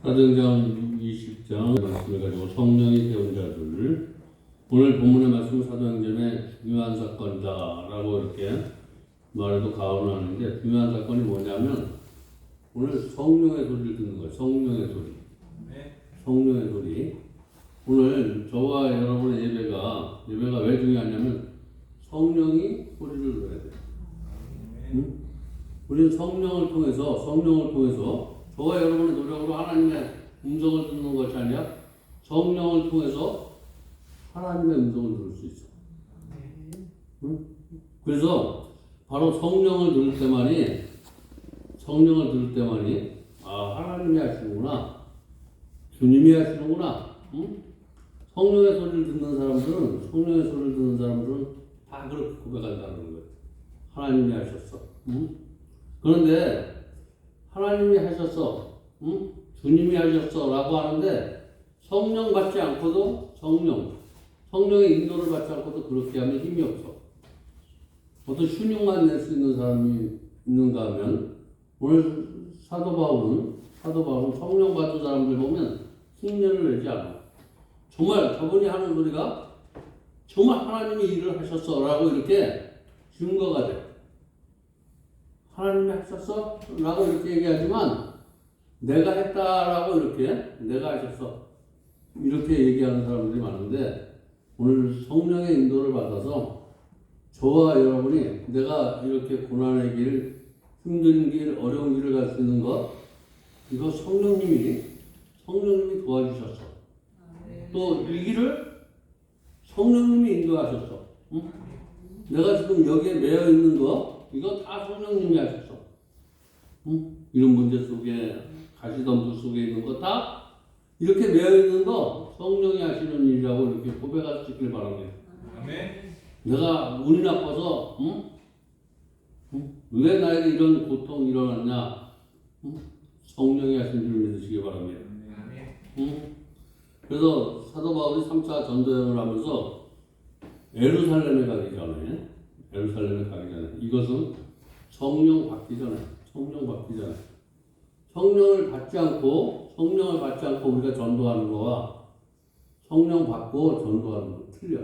사도행전 20장 말씀을 가지고 성령이 세운 자들, 오늘 본문의 말씀은 사도행전의 중요한 사건이다라고 이렇게 말해도 과언은 아닌데, 중요한 사건이 뭐냐면 오늘 성령의 소리를 듣는 거예요. 성령의 소리. 성령의 소리. 오늘 저와 여러분의 예배가 왜 중요하냐면 성령이 소리를 들어야 돼요. 응? 우리는 성령을 통해서 저와 여러분의 노력으로 하나님의 음성을 듣는 것이 아니라 성령을 통해서 하나님의 음성을 들을 수 있어. 응? 그래서 바로 성령을 들을 때만이 하나님이 하시는구나, 주님이 하시는구나. 응? 성령의 소리를 듣는 사람들은 다 그렇게 고백한다는 거예요. 하나님이 하셨어. 응? 그런데 하나님이 하셨어, 응? 주님이 하셨어 라고 하는데, 성령 받지 않고도 성령의 인도를 받지 않고도 그렇게 하면 힘이 없어. 어떤 순육만 낼 수 있는 사람이 있는가 하면, 오늘 사도 바울은 성령 받은 사람들 보면 흉내를 내지 않아. 정말 저분이 하는 소리가 정말 하나님이 일을 하셨어 라고 이렇게 증거가 돼. 하나님이 하셨어? 라고 이렇게 얘기하지만, 내가 했다라고 내가 하셨어, 이렇게 얘기하는 사람들이 많은데, 오늘 성령의 인도를 받아서 저와 여러분이 내가 이렇게 고난의 길, 힘든 길, 어려운 길을 갈 수 있는 것, 이거 성령님이 도와주셨어. 또 이 길을 성령님이 인도하셨어. 응? 내가 지금 여기에 매여 있는 거, 이거 다 성령님이 하셨어. 응? 이런 문제 속에, 가시덤불 속에 있는 거 다 이렇게 매여 있는 거 성령이 하시는 일이라고 이렇게 고백하시길 바랍니다. 아멘. 내가 운이 나빠서, 왜 나에게 이런 고통이 일어났냐? 성령이 하신 줄 믿으시기 바랍니다. 그래서 사도 바울이 3차 전도여행을 하면서 예루살렘에 가기 전에, 이것은 성령 받기 전에, 성령을 받지 않고 우리가 전도하는 거와 성령 받고 전도하는 거 틀려.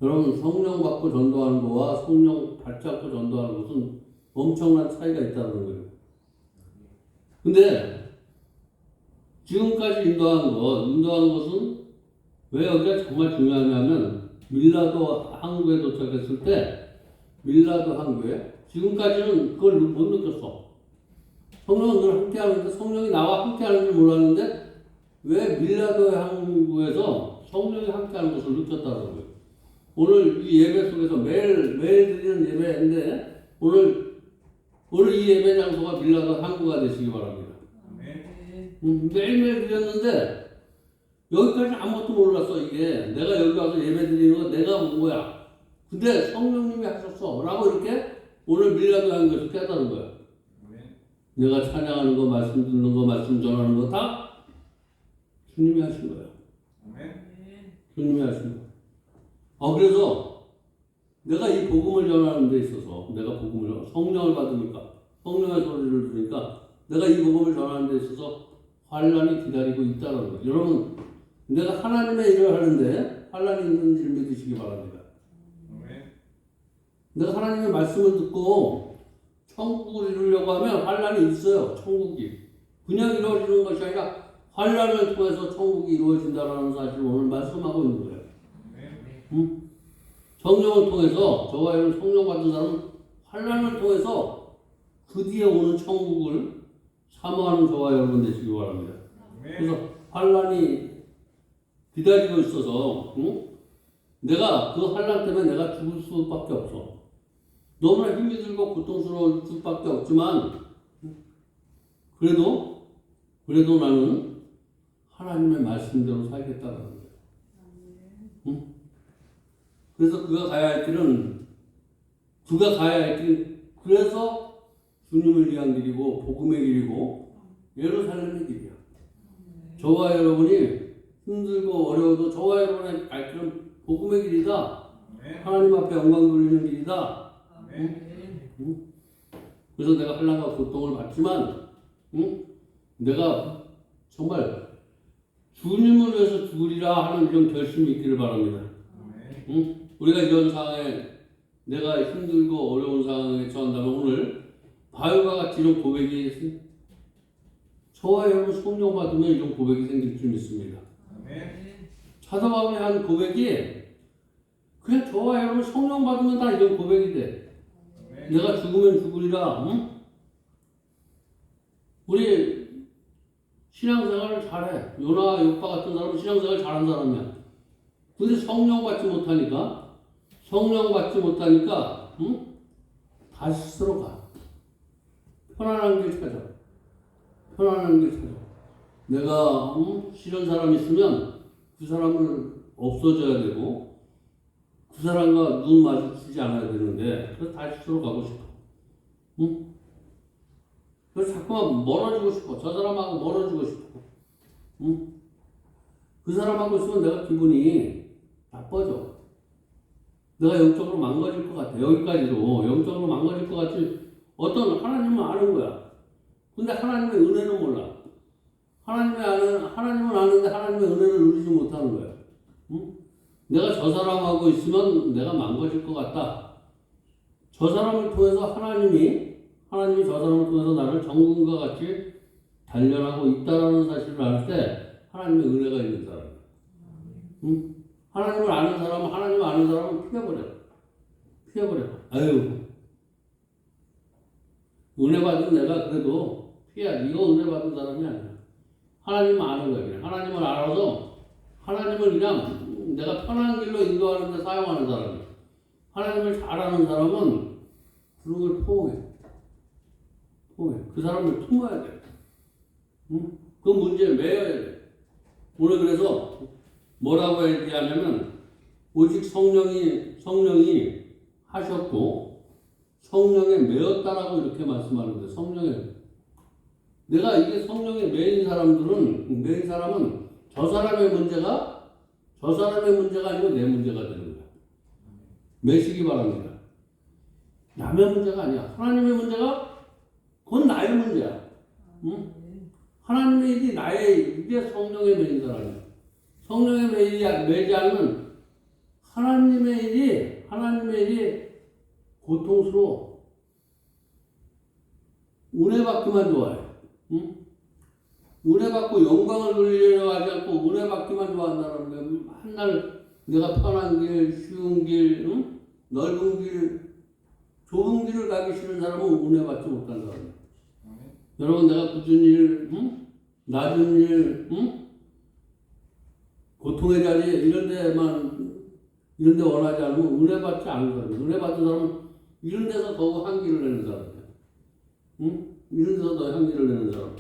여러분, 성령 받고 전도하는 거와 성령 받지 않고 전도하는 것은 엄청난 차이가 있다는 거예요. 근데 지금까지 인도한 것은 왜 여기가 정말 중요하냐면, 밀라도 항구에 도착했을 때, 지금까지는 그걸 못 느꼈어. 성령은 늘 함께 하는데, 성령이 나와 함께 하는 줄 몰랐는데, 왜 밀라도 항구에서 성령이 함께 하는 것을 느꼈다는 거예요. 오늘 이 예배 속에서 매일 드리는 예배인데, 오늘 이 예배 장소가 밀라도 항구가 되시기 바랍니다. 매일매일 드렸는데 여기까지 아무것도 몰랐어. 이게 내가 여기 와서 예배 드리는 거 내가 본 거야. 근데 성령님이 하셨어 라고 이렇게 오늘 밀라도 한 것을 깨달은 거야. 내가 찬양하는 거, 말씀 듣는 거, 말씀 전하는 거 다 주님이 하신 거야. 주님이 하신 거야. 그래서 내가 이 복음을 전하는 데 있어서, 성령을 받으니까, 성령의 소리를 들으니까 내가 이 복음을 전하는 데 있어서 환란이 기다리고 있다는 거예요. 여러분, 내가 하나님의 일을 하는데 환란이 있는 줄 믿으시기 바랍니다. 내가 하나님의 말씀을 듣고 천국을 이루려고 하면 환란이 있어요. 천국이 그냥 이루어지는 것이 아니라 환란을 통해서 천국이 이루어진다는 사실을 오늘 말씀하고 있는 거예요. 성령을 통해서, 저와 여러분 성령 받은 사람은 환란을 통해서 그 뒤에 오는 천국을 사모하는 저와 여러분 되시기 바랍니다. 그래서 환란이 기다리고 있어서, 내가 그 환란 때문에 내가 죽을 수밖에 없어. 너무나 힘이 들고 고통스러울 수밖에 없지만, 그래도 나는 하나님의 말씀대로 살겠다는 거예요. 그래서 그가 가야 할 길은 그래서 주님을 위한 길이고, 복음의 길이고, 예루살렘의 길이야. 저와 여러분이 힘들고 어려워도 저와 여러분의 갈 길은 복음의 길이다. 하나님 앞에 영광 돌리는 길이다. 그래서 내가 환난과 고통을 받지만, 내가 정말 주님을 위해서 죽으리라 하는 이런 결심이 있기를 바랍니다. 응? 우리가 이런 상황에 내가 힘들고 어려운 상황에 처한다면 오늘 바울과 같이 이런 고백이 저와 여러분 성령 받으면 이런 고백이 생길 줄 믿습니다. 사도 바울이 한 고백이 그냥 저와 여러분 성령 받으면 다 이런 고백이 돼. 내가 죽으면 죽으리라. 응? 우리 신앙생활을 잘해. 요나 요파 같은 사람은 신앙생활 잘한 사람이야. 근데 성령 받지 못하니까 응? 다시 스스로 가. 편안한 길 찾아. 내가 싫은 사람 있으면 그 사람을 없어져야 되고 그 사람과 눈 마주치지 않아야 되는데 그래서 다시 스스로 가고 싶어. 응? 그래서 자꾸만 멀어지고 싶어. 저 사람하고 멀어지고 싶어. 응? 그 사람하고 있으면 내가 기분이 나빠져. 내가 영적으로 망가질 것 같아. 여기까지도 영적으로 망가질 것 같지. 어떤 하나님은 아는 거야. 근데 하나님의 은혜는 몰라. 하나님은 아는데 하나님의 은혜를 누리지 못하는 거야. 응? 내가 저 사람하고 있으면 내가 망가질 것 같다. 저 사람을 통해서 하나님이 저 사람을 통해서 나를 정금과 같이 단련하고 있다라는 사실을 알 때 하나님의 은혜가 있는 사람이야. 응? 하나님을 아는 사람은 피해버려. 아유, 은혜 받은 내가 그래도 피해야지. 이거 은혜 받은 사람이 아니야. 하나님은 아는 거야. 그냥. 하나님을 알아서 하나님을 그냥 내가 편한 길로 인도하는 데 사용하는 사람이야. 하나님을 잘 아는 사람은 그런 걸 포옹해. 그 사람을 품어야 돼. 응? 그 문제에 매여야 돼. 오늘 그래서 뭐라고 얘기하냐면 오직 성령이 하셨고 성령에 매였다라고 이렇게 말씀하는데 내가 이게 성령에 매인 사람은 저 사람의 문제가 아니고 내 문제가 되는 거야. 매시기 바랍니다. 남의 문제가 아니야. 하나님의 문제가 그건 나의 문제야. 응? 하나님의 일이 이게 성령에 매인 사람이야. 성령에 매지 않으면 하나님의 일이 고통스러워. 은혜 받기만 좋아해. 응? 은혜 받고 영광을 누리려고 하지 않고 은혜 받기만 좋아한다는 거야. 한날 내가 편한 길, 쉬운 길, 응? 넓은 길, 좁은 길을 가기 싫은 사람은 은혜 받지 못한 사람이야. 여러분 내가 굳은 일, 응? 낮은 일, 응? 고통의 자리 이런 데 원하지 않으면 은혜 받지 않는 사람이야. 은혜 받은 사람은 이런 데서 더욱 향기를 내는 사람이야. 응? 이런 데서 더 향기를 내는 사람.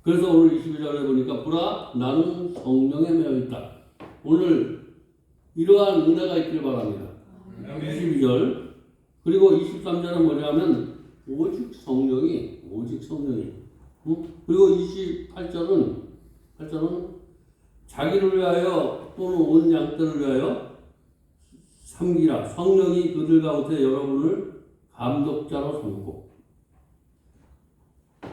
그래서 오늘 22절에 보니까 보라 나는 성령에 매여 있다. 오늘 이러한 은혜가 있길 바랍니다. 22절 그리고 23절은 뭐냐면 오직 성령이 응? 그리고 28절은 자기를 위하여 또는 온 양떼를 위하여 삼기라 성령이 그들 가운데 여러분을 감독자로 삼고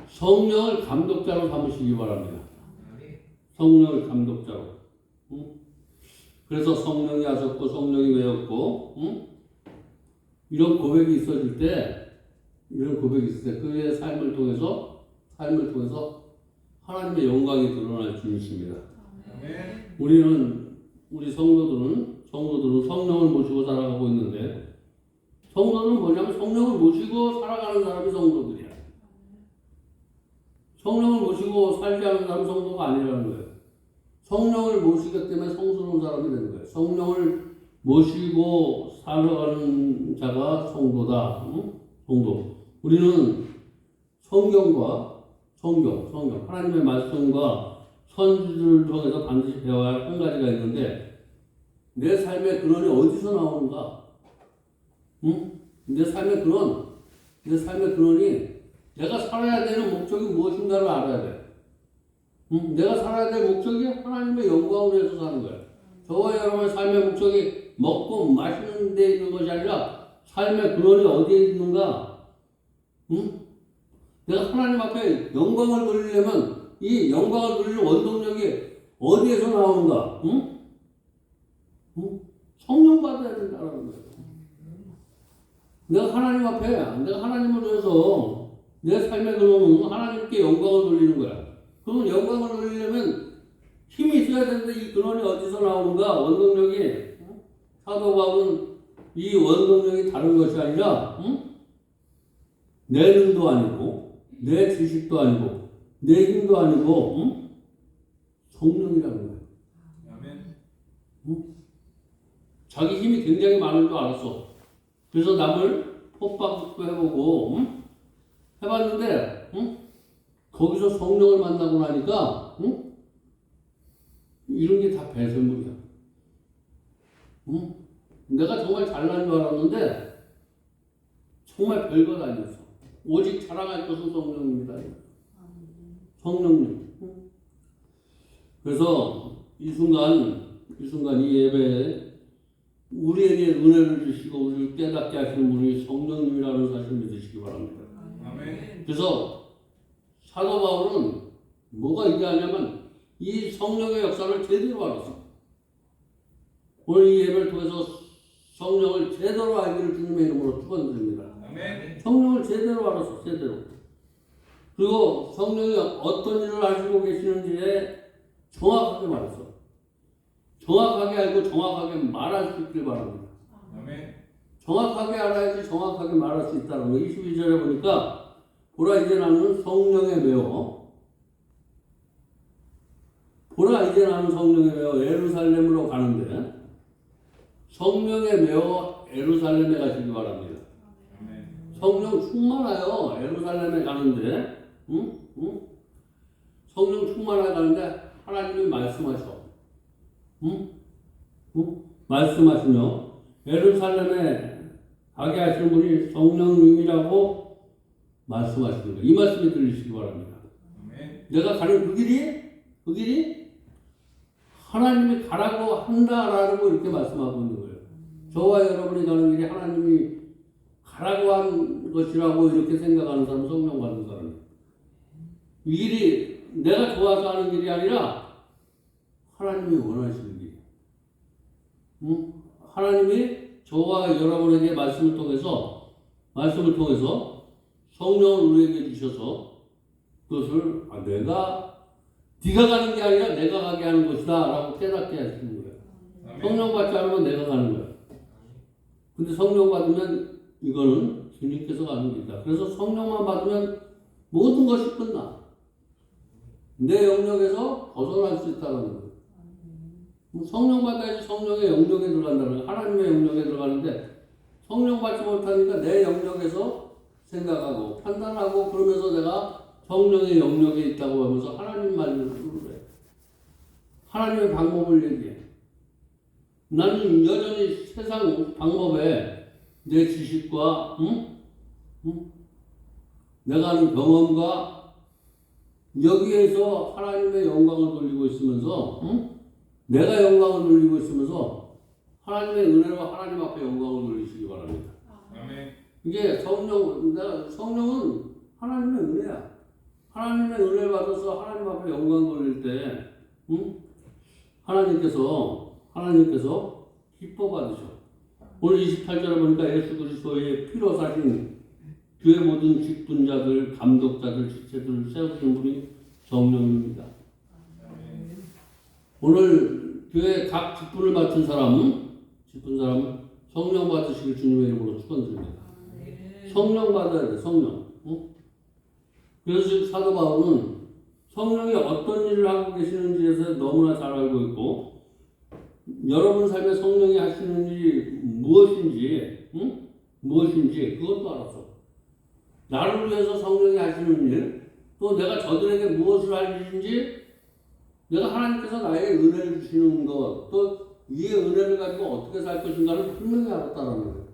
성령을 감독자로 삼으시기 바랍니다. 성령을 감독자로. 응? 그래서 성령이 하셨고 성령이 외웠고 응? 이런 고백이 있을 때 그의 삶을 통해서 하나님의 영광이 드러날 줄 믿습니다. 우리 성도들은 성령을 모시고 살아가고 있는데 성도들은 뭐냐면 성령을 모시고 살아가는 사람이 성도들이야. 성령을 모시고 살지 않는 사람은 성도가 아니라는 거예요. 성령을 모시기 때문에 성스러운 사람이 되는 거예요. 성령을 모시고 살아가는 자가 성도다. 응? 성도. 우리는 성경 하나님의 말씀과 선지들을 통해서 반드시 배워야 할 한 가지가 있는데 내 삶의 근원이 어디서 나오는가? 응? 내 삶의 근원이 내가 살아야 되는 목적이 무엇인가를 알아야 돼. 응? 내가 살아야 될 목적이 하나님의 영광을 위해서 사는 거야. 저와 여러분의 삶의 목적이 먹고 마시는 데 있는 것이 아니라 삶의 근원이 어디에 있는가? 응? 내가 하나님 앞에 영광을 돌리려면 이 영광을 누리는 원동력이 어디에서 나오는가? 응? 응? 성령 받아야 된다는 거예요. 내가 하나님 앞에, 내가 하나님을 위해서 내 삶의 근원은 하나님께 영광을 돌리는 거야. 그러면 영광을 돌리려면 힘이 있어야 되는데 이 근원이 어디서 나오는가? 원동력이. 사도 바울은 이 원동력이 다른 것이 아니라 내 능도 아니고 내 지식도 아니고 내 힘도 아니고 성령이라는 거야. 자기 힘이 굉장히 많은 줄 알았어. 그래서 남을 폭박도 해보고 해봤는데 거기서 성령을 만나고 나니까 이런 게 다 배설물이야. 내가 정말 잘난 줄 알았는데 정말 별것 아니었어. 오직 자랑할 것은 성령입니다. 성령님. 그래서 이 순간 이 예배에 우리에게 은혜를 주시고 우리를 깨닫게 하시는 분이 성령님이라는 사실을 믿으시기 바랍니다. 아멘. 그래서 사도 바울은 뭐가 얘기하냐면 이 성령의 역사를 제대로 알았어. 오늘 이 예배를 통해서 성령을 제대로 알기를 주님의 이름으로 축원드립니다. 아멘. 성령을 제대로 알았어. 제대로. 그리고 성령이 어떤 일을 하시고 계시는지에 정확하게 말했어. 정확하게 알고 정확하게 말할 수 있길 바랍니다. 아멘. 정확하게 알아야지 정확하게 말할 수 있다는 거. 22절에 보니까 보라 이제 나는 성령에 매어 예루살렘으로 가는데 성령에 매어 예루살렘에 가시기 바랍니다. 아멘. 성령 충만하여 예루살렘에 가는데 성령 충만하여 가는데 하나님이 말씀하셔. 말씀하시며 예루살렘에 가게 하시는 분이 성령님이라고 말씀하시는 거예요. 이 말씀이 들리시기 바랍니다. 아멘. 내가 가는 그 길이 하나님이 가라고 한다라고 이렇게 말씀하고 있는 거예요. 저와 여러분이 가는 길이 하나님이 가라고 한 것이라고 이렇게 생각하는 사람은 성령 받은 사람이에요. 이 길이 내가 좋아서 하는 길이 아니라 하나님이 원하시는 길. 하나님이 저와 여러분에게 말씀을 통해서 성령을 우리에게 주셔서 그것을 네가 가는 게 아니라 내가 가게 하는 것이다 라고 깨닫게 하시는 거예요. 아멘. 성령 받지 않으면 내가 가는 거예요. 근데 성령 받으면 이거는 주님께서 가는 길이다. 그래서 성령만 받으면 모든 것이 끝나. 내 영역에서 벗어날 수 있다는 거예요. 성령 받아야지 성령의 영역에 들어간다는 거예요. 하나님의 영역에 들어가는데 성령 받지 못하니까 내 영역에서 생각하고 판단하고 그러면서 내가 성령의 영역에 있다고 하면서 하나님 말을 해. 하나님의 방법을 얘기해. 나는 여전히 세상 방법에 내 지식과 내가 하는 경험과 여기에서 하나님의 영광을 돌리고 있으면서 내가 영광을 돌리고 있으면서 하나님의 은혜로 하나님 앞에 영광을 돌리시기 바랍니다. 아멘. 이게 성령은 하나님의 은혜야. 하나님의 은혜를 받아서 하나님 앞에 영광 돌릴 때 하나님께서 기뻐 받으셔. 오늘 28절에 보니까 예수 그리스도의 피로 사신 교회 모든 직분자들, 감독자들, 지체들을 세우시는 분이 성령입니다. 오늘 교회 각 직분을 맡은 사람은 성령 받으시길 주님의 이름으로 축원드립니다. 성령 받아야 돼. 성령. 그래서 지금 사도 바울은 성령이 어떤 일을 하고 계시는지에 대해서 너무나 잘 알고 있고 여러분 삶에 성령이 하시는 일이 무엇인지 그것도 알았어. 나를 위해서 성령이 하시는 일, 또 내가 저들에게 무엇을 할 일인지 내가 하나님께서 나에게 은혜를 주시는 것, 또 이 은혜를 가지고 어떻게 살 것인가를 분명히 알았다는 거예요.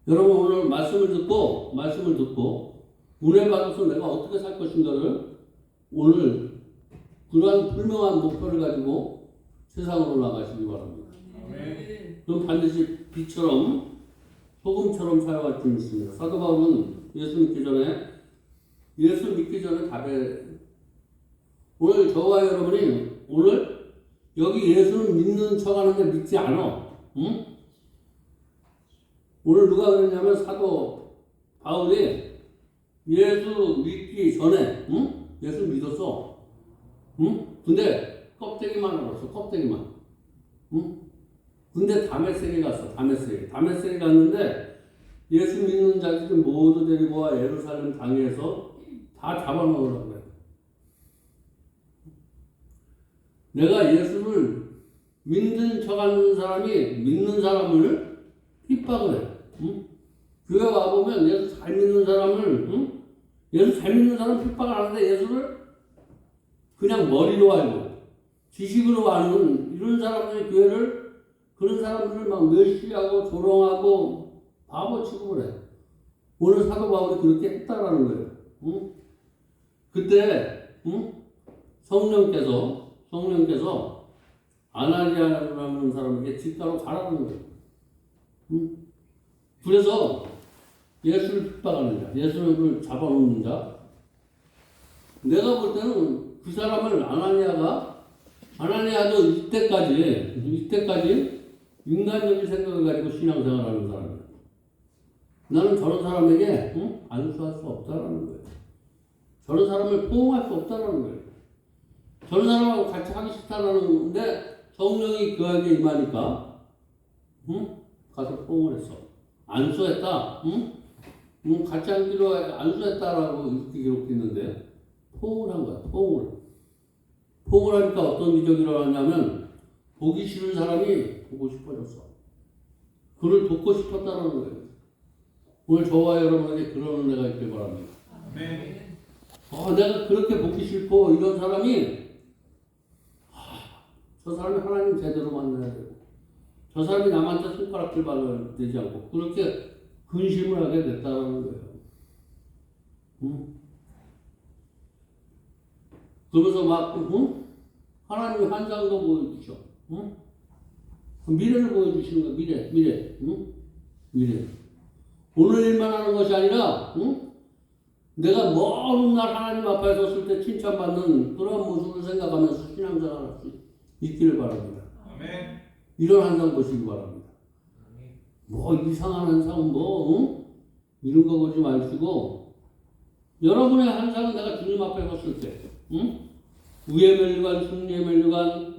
여러분 오늘 말씀을 듣고 은혜 받아서 내가 어떻게 살 것인가를 오늘 그러한 분명한 목표를 가지고 세상으로 나가시기 바랍니다. 아멘. 그럼 반드시 빛처럼 소금처럼 살아갈 줄 믿습니다. 사도 바울은 예수 믿기 전에 오늘 저와 여러분이 오늘 여기 예수는 믿는 척 하는데 믿지 않아. 응? 오늘 누가 그랬냐면 사도 바울이 예수 믿기 전에, 응? 예수 믿었어. 응? 근데 껍데기만 알았어. 껍데기만. 응? 근데 다메섹에 갔어. 다메섹에 갔는데 예수 믿는 자들 모두 데리고 와 예루살렘 당에서 다 잡아먹으라고 그래. 내가 예수를 믿는 척하는 사람이 믿는 사람을 핍박을 해. 응? 교회 와보면 예수 잘 믿는 사람을, 응? 예수 잘 믿는 사람 핍박을 하는데 예수를 그냥 머리로 알고 지식으로 아는 이런 사람들이 교회를, 그런 사람들을 막 멸시하고 조롱하고 바보 취급을 해. 오늘 사도 바울이 그렇게 했다라는 거예요. 응? 그때 응? 성령께서 아나니아라는 사람에게 집가로 가라는 거예요. 응? 그래서 예수를 핍박하는 자, 예수를 잡아놓는 자. 내가 볼 때는 그 사람을 아나니아도 이때까지 인간적인 생각을 가지고 신앙생활하는 사람이야. 나는 저런 사람에게 안수할 수 없다라는 거예요. 저런 사람을 포용할 수 없다라는 거예요. 저런 사람하고 같이 하기 싫다라는데 성령이 그에게 임하니까 가서 포용을 했어. 안수했다. 같이 하기로 안수했다라고 이렇게 기록했는데 포옹을 한 거야. 포옹을 하니까 어떤 기적이 일어났냐면 보기 싫은 사람이 보고 싶어졌어. 그를 돕고 싶었다는 거예요. 오늘 저와 여러분에게 그런 은혜가 있길 바랍니다. 네. 내가 그렇게 보기 싫고 이런 사람이 저 사람이 하나님 제대로 만나야 되고 저 사람이 남한테 손가락질 받아야 되지 않고 그렇게 근심을 하게 됐다는 거예요. 그러면서 막 하나님이 환상도 보여주셔. 미래를 보여주시는 거야. 미래. 오늘 일만 하는 것이 아니라 내가 먼 날 하나님 앞에 섰을 때 칭찬받는 그런 모습을 생각하면서 신앙생활할 수 있기를 바랍니다. 아멘. 이런 환상 보시기 바랍니다. 뭐 이상한 환상 이런 거 보지 마시고 여러분의 환상은 내가 주님 앞에 섰을 때 우의 멸류관, 승리의 멸류관,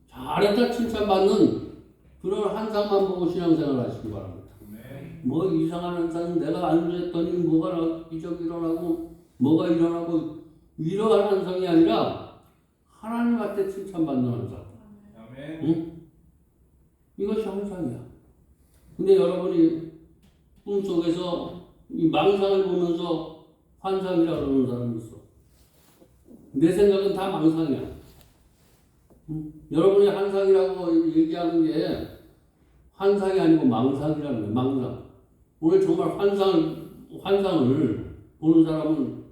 잘했다 칭찬받는 그런 환상만 보고 신앙생활 하시기 바랍니다. 네. 뭐 이상한 환상은 내가 안수했더니 뭐가 기적이 일어나고 뭐가 일어나고 이러한 환상이 아니라 하나님한테 칭찬받는 환상. 이것이 환상이야. 근데 여러분이 꿈속에서 이 망상을 보면서 환상이라고 그러는 사람이 있어. 내 생각은 다 망상이야. 여러분이 환상이라고 얘기하는 게 환상이 아니고 망상이라는 거야. 망상. 오늘 정말 환상을 보는 사람은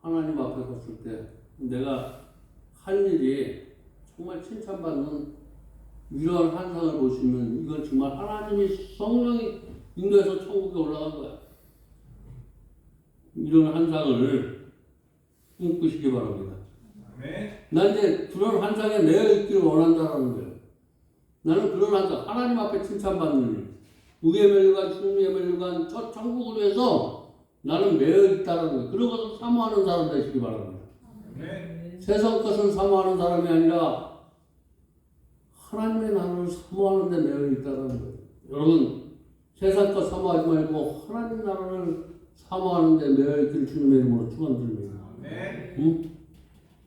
하나님 앞에 섰을 때 내가 할 일이 정말 칭찬받는 이러한 환상을 보시면 이건 정말 하나님이 성령이 인도해서 천국에 올라간 거야. 이런 환상을 꿈꾸시기 바랍니다. 네. 난 이제 그런 환상에 매여 있기를 원한다는 거예요. 나는 그런 환상, 하나님 앞에 칭찬받는 일, 우의 멸류관, 승리의 멸류관, 첫 천국을 위해서 나는 매여 있다는 거예요. 그런 것을 사모하는 사람 되시기 바랍니다. 네. 세상 것을 사모하는 사람이 아니라 하나님의 나라를 사모하는 데 매여 있다는 거예요. 여러분, 세상 것 사모하지 말고 하나님 나라를 사모하는 데 매여 있기를 주님의 이름으로 축원드립니다. 네.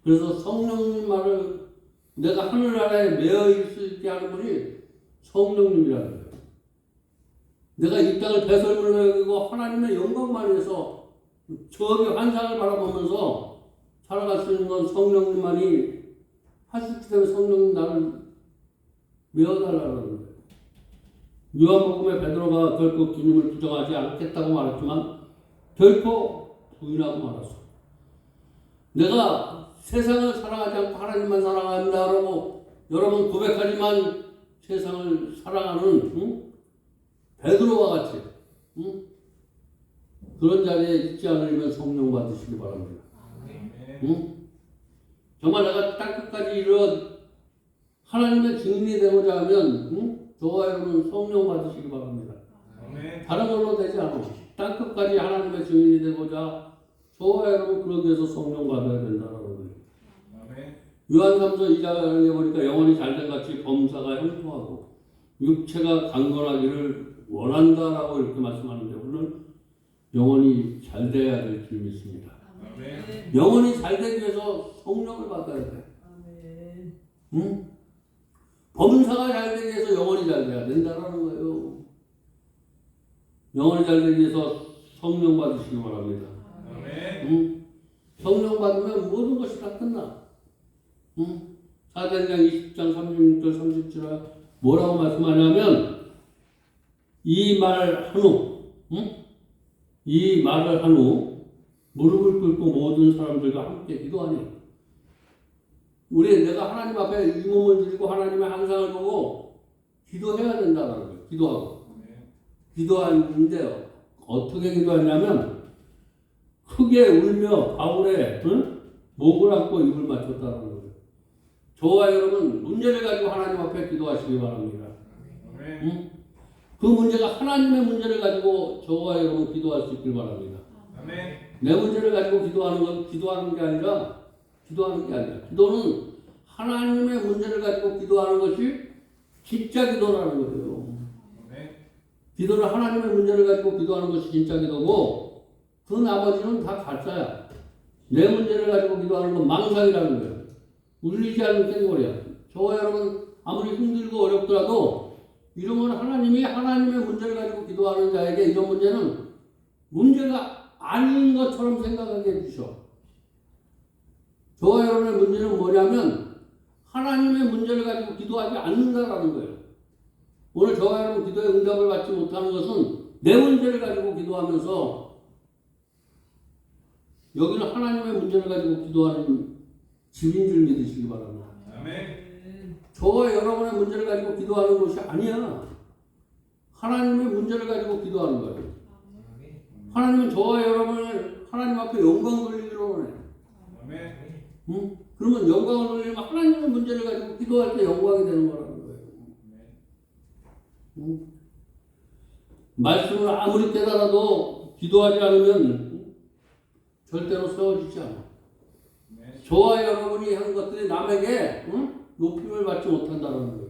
그래서 성령님 말을 내가 하늘나라에 매여 있을 수 있게 하는 분이 성령님이라는 거예요. 내가 이 땅을 배설물로 여기고 하나님의 영광만 위해서 저기 환상을 바라보면서 살아갈 수 있는 건 성령님만이 할 수 있기 때문에 성령님 나를 메어달라는 거예요. 요한복음에 베드로가 결코 주님을 부정하지 않겠다고 말했지만 결코 부인하고 말았어. 내가 세상을 사랑하지 않고 하나님만 사랑한다라고 여러분 고백하지만 세상을 사랑하는 베드로와 같이 그런 자리에 있지 않으면 성령 받으시기 바랍니다. 정말 내가 땅끝까지 이르러 하나님의 증인이 되고자 하면 저와 여러분 성령 받으시기 바랍니다. 아멘. 다른 걸로 되지 않아. 땅끝까지 하나님의 증인이 되고자 저와 여러분 그러기 위해서 성령 받아야 된다는 거예요. 아멘. 요한삼서 2장에 보니까 영혼이 잘된 같이 범사가 형통하고 육체가 강건하기를 원한다라고 이렇게 말씀하는데 오늘 영혼이 잘 돼야 될 줄 믿습니다. 아멘. 영혼이 잘 되기 위해서 성령을 받아야 돼. 아멘. 응? 범사가 잘 되기 위해서 영혼이 잘 돼야 된다라는 거예요. 영혼이 잘 되기 위해서 성령 받으시기 바랍니다. 아멘. 응? 성령 받으면 모든 것이 다 끝나. 응? 사도행전 20장 36절 37절 뭐라고 말씀하냐면 이 말을 한 후, 이 말을 한 후 무릎을 꿇고 모든 사람들과 함께 기도하니 내가 하나님 앞에 이 몸을 드리고 하나님의 항상을 보고 기도해야 된다는 거예요. 기도하고. 기도하는데 어떻게 기도하냐면 크게 울며 바울의 목을 안고 입을 맞췄다는 거예요. 저와 여러분 문제를 가지고 하나님 앞에 기도하시기 바랍니다. 아멘. 그 문제가 하나님의 문제를 가지고 저와 여러분 기도할 수 있길 바랍니다. 아멘. 내 문제를 가지고 기도하는 게 아니라 기도는 하나님의 문제를 가지고 기도하는 것이 진짜 기도라는 거예요. 아멘. 기도는 하나님의 문제를 가지고 기도하는 것이 진짜 기도고 그 나머지는 다 가짜야. 내 문제를 가지고 기도하는 건 망상이라는 거예요. 울리지 않는 깽소리야. 저와 여러분 아무리 힘들고 어렵더라도 이런 건 하나님이 하나님의 문제를 가지고 기도하는 자에게 이런 문제는 문제가 아닌 것처럼 생각하게 해주셔. 저와 여러분의 문제는 뭐냐면 하나님의 문제를 가지고 기도하지 않는다라는 거예요. 오늘 저와 여러분 기도에 응답을 받지 못하는 것은 내 문제를 가지고 기도하면서 여기는 하나님의 문제를 가지고 기도하는 집인 줄 믿으시기 바랍니다. 아멘. 저와 여러분의 문제를 가지고 기도하는 것이 아니야. 하나님의 문제를 가지고 기도하는 거예요. 하나님은 저와 여러분을 하나님 앞에 영광 돌리기로 원해. 아멘. 응? 그러면 영광을 돌리면 하나님의 문제를 가지고 기도할 때 영광이 되는 거라는 거예요. 응? 말씀을 아무리 깨달아도 기도하지 않으면 절대로 세워지지 않아. 저와 여러분이 한 것들이 남에게 높임을 받지 못한다는 거예요.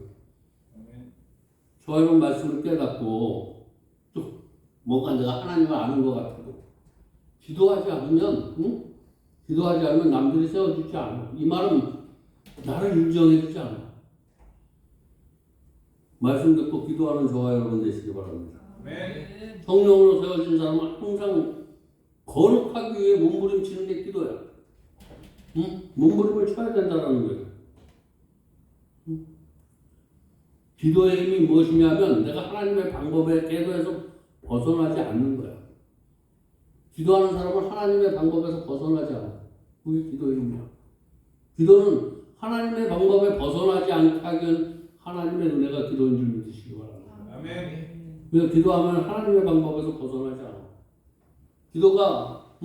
저와 여러분 말씀을 깨닫고 또 뭔가 내가 하나님을 아는 것 같아도 기도하지 않으면 남들이 세워주지 않아. 이 말은 나를 인정해주지 않아. 말씀 듣고 기도하는 저와 여러분 되시기 바랍니다. 아멘. 성령으로 세워진 사람은 항상 거룩하기 위해 몸부림치는 게 기도야. 몸부림을 쳐야 된다는 거예요. 기도의 힘이 무엇이냐면 내가 하나님의 방법에 계도에서 벗어나지 않는 거야. 기도하는 사람은 하나님의 방법에서 벗어나지 않아. 그게 기도의 힘이야. 기도는 하나님의 방법에 벗어나지 않게 하기엔 하나님의 은혜가 기도인 줄 믿으시기 바랍니다. 아멘. 그래서 기도하면 하나님의 방법에서 벗어나지 않아. 기도가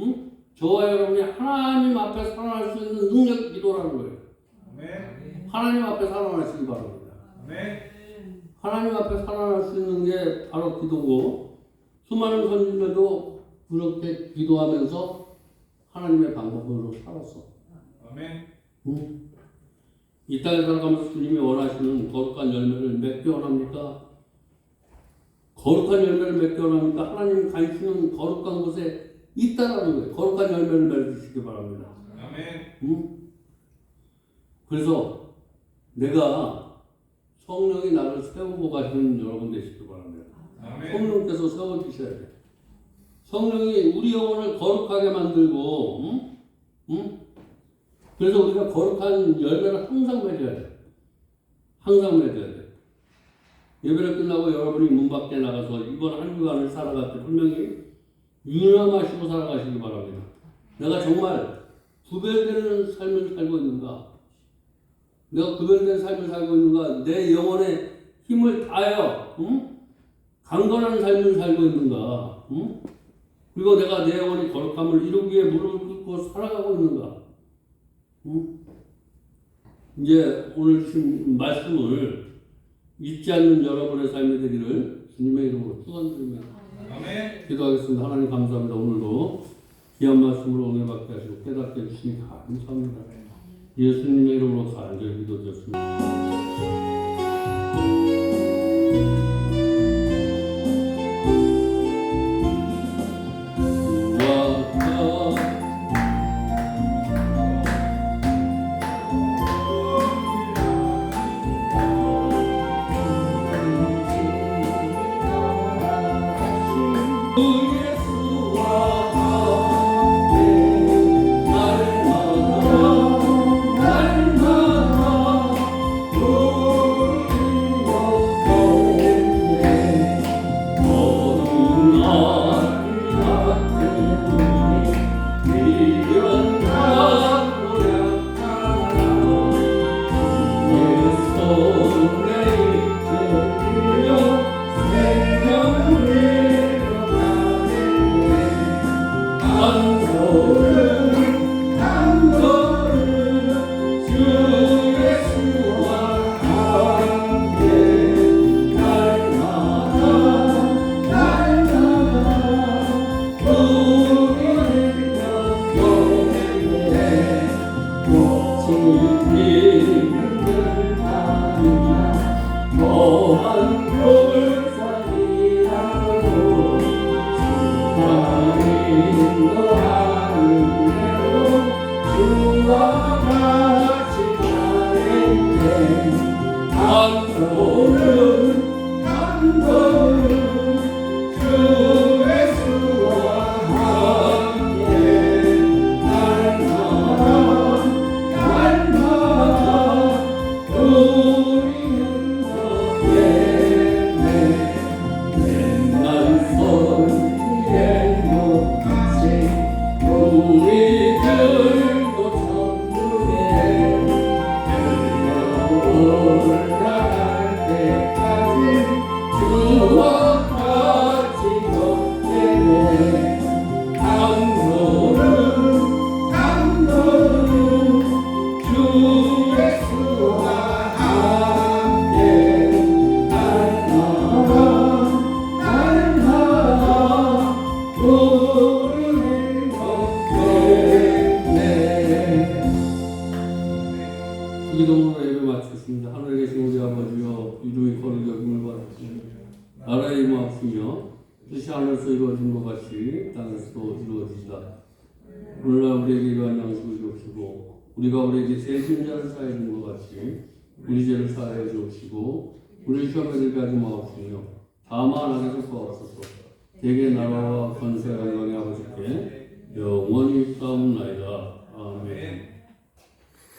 저와 여러분이 하나님 앞에 살아날 수 있는 능력이 기도라는 거예요. 아멘. 하나님 앞에 살아나시기 바랍니다. 아멘. 하나님 앞에 살아날 수 있는 게 바로 기도고 수많은 선진들도 그렇게 기도하면서 하나님의 방법으로 살았어. 아멘. 이 땅에 살아가면서 주님이 원하시는 거룩한 열매를 맺기 원합니까? 거룩한 열매를 맺기 원합니까? 하나님 가시는 거룩한 곳에 있다라는 거예요. 거룩한 열매를 맺으시기 바랍니다. 아멘. 그래서 내가 성령이 나를 세우고 가시는 여러분 되시기 바랍니다. 아멘. 성령께서 세워주셔야 돼. 성령이 우리 영혼을 거룩하게 만들고, 그래서 우리가 거룩한 열매를 항상 맺어야 돼. 항상 맺어야 돼. 예배를 끝나고 여러분이 문 밖에 나가서 이번 한 주간을 살아갈 때 분명히 유념하시고 살아가시기 바랍니다. 내가 정말 구별되는 삶을 살고 있는가? 내가 구별된 삶을 살고 있는가? 내 영혼에 힘을 다하여 강건한 삶을 살고 있는가? 그리고 내가 내 영혼이 거룩함을 이루기 위해 무릎을 꿇고 살아가고 있는가? 이제 오늘 주신 말씀을 잊지 않는 여러분의 삶이 되기를 주님의 이름으로 축원드립니다. 아멘. 기도하겠습니다. 하나님 감사합니다. 오늘도 귀한 말씀으로 은혜 받게 하시고 깨닫게 해주시니 감사합니다. 예수님의 이름으로 간절히 기도드렸습니다. 기도문으로 예배 마치겠습니다. 하늘에 계신 우리 아버지여, 이름이 거룩히 여김을 받으시며 나라의 임하시며 뜻이 하늘에서 이루어진 것 같이 땅에서도 이루어지다. 오늘날 우리에게 이러한 양식을 주옵시고 우리가 우리에게 죄진 자를 사하여 준 것 같이 우리 죄를 사하여 주옵시고 우리 시험에 들게 하지 마옵시며 다만 악에서 구하옵소서. 대개 나라와 권세와 영광의 아버지께 영원히 있사옵나이다.